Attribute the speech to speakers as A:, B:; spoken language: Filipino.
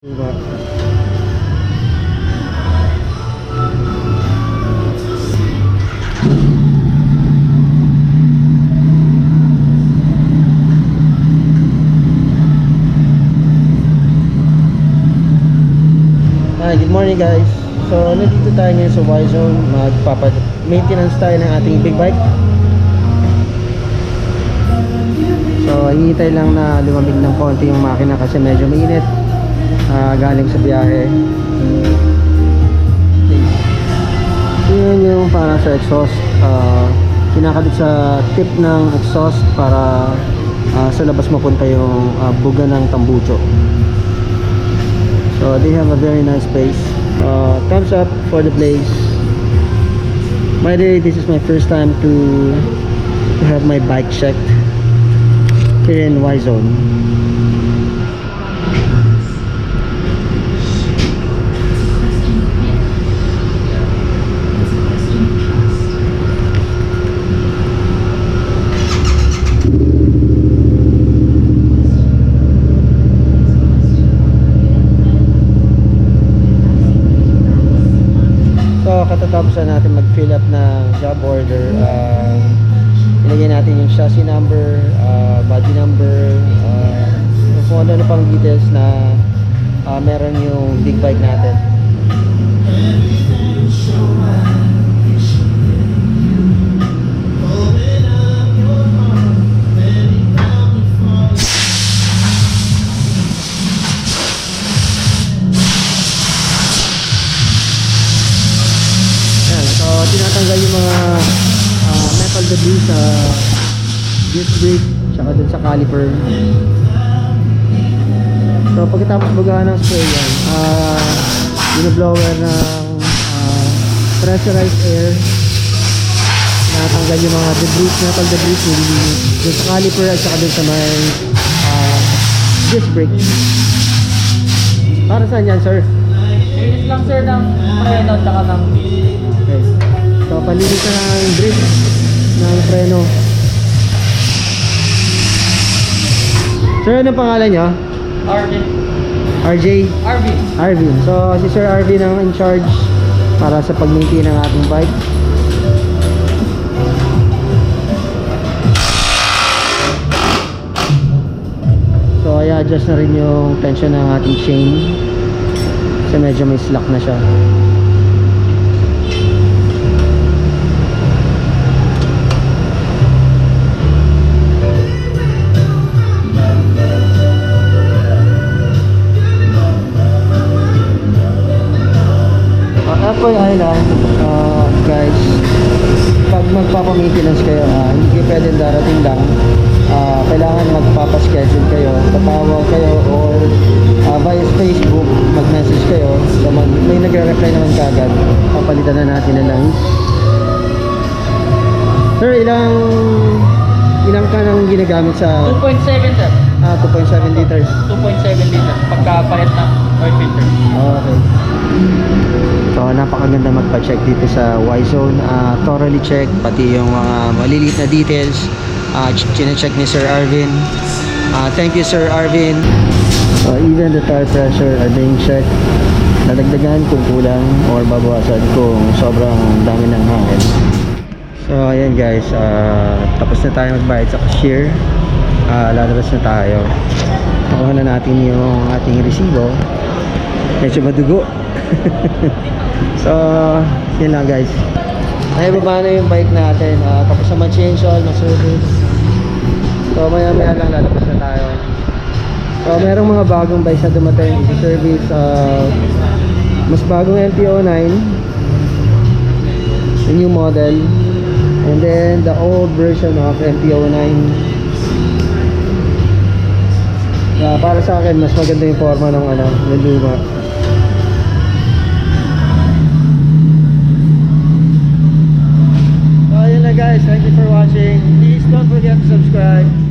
A: Diba? Hi, good morning guys. So, nandito tayo ngayon sa Y-Zone. Magpapa-maintenance tayo ng ating big bike. So, hinihintay lang na lumamig ng konti yung makina kasi medyo mainit. Galing sa biyahe. Yun yung para sa exhaust. Kinakabit sa tip ng exhaust para sa labas mapunta yung buga ng tambucho. So they have a very nice place. Thumbs up for the place. By the way, this is my first time to have my bike checked here in Y-Zone. So katatapos na natin mag-fill up ng job order. Ilagay natin yung chassis number, body number, kung ano pang details na meron yung big bike natin. Tinatanggal yung mga metal debris sa disc brake tsaka dun sa caliper. So pagkatapos bugahan ng spray yan, binoblower ng pressurized air, tinatanggal yung mga debris, metal debris dun sa caliper at saka dun sa may disc brake. Para saan yan, sir?
B: Linis lang sir ng preno tsaka ng
A: okay. So, palinis na ng brake ng preno. Sir, anong pangalan niya?
B: RV.
A: RJ?
B: RV.
A: RV. So, si Sir RV nang in charge para sa pag-maintain ng ating bike. So, i-adjust na rin yung tension ng ating chain kasi medyo may slack na siya. FYI lang, guys, pag magpapamaintenance kayo, hindi kayo pwedeng darating lang. Kailangan magpapaschedule kayo, tatawag kayo or via Facebook mag-message kayo. So may nagre-reply naman kagad, papalitan na natin na lang. Sir, ilang ka nang ginagamit sa
B: 2.7 sir.
A: 2.7 liters?
B: 2.7 liters pagkapalit ng oil filter.
A: Okay. So napakaganda magpa-check dito sa Y-Zone. Thoroughly check pati yung mga maliliit na details. Chine-check ni Sir Arvin. Thank you Sir Arvin. Even the tire pressure are being checked. Nadagdagan kung kulang or babawasan kung sobrang dami ng hangin. So ayan guys, tapos na tayo magbayad sa cashier. Lalabas na tayo. Nakuha na natin yung ating resibo. Medyo madugo. So yun lang guys. Ay baba na yung bike natin. Tapos na ma-change oil, ma-service. So maya maya lang lalabas na tayo. So merong mga bagong bikes na dumating sa service. Mas bagong MT-09, the new model, and then the old version of MT-09. Para sa akin mas maganda yung forma ng ng luma. So ayun na guys, thank you for watching. Please don't forget to subscribe.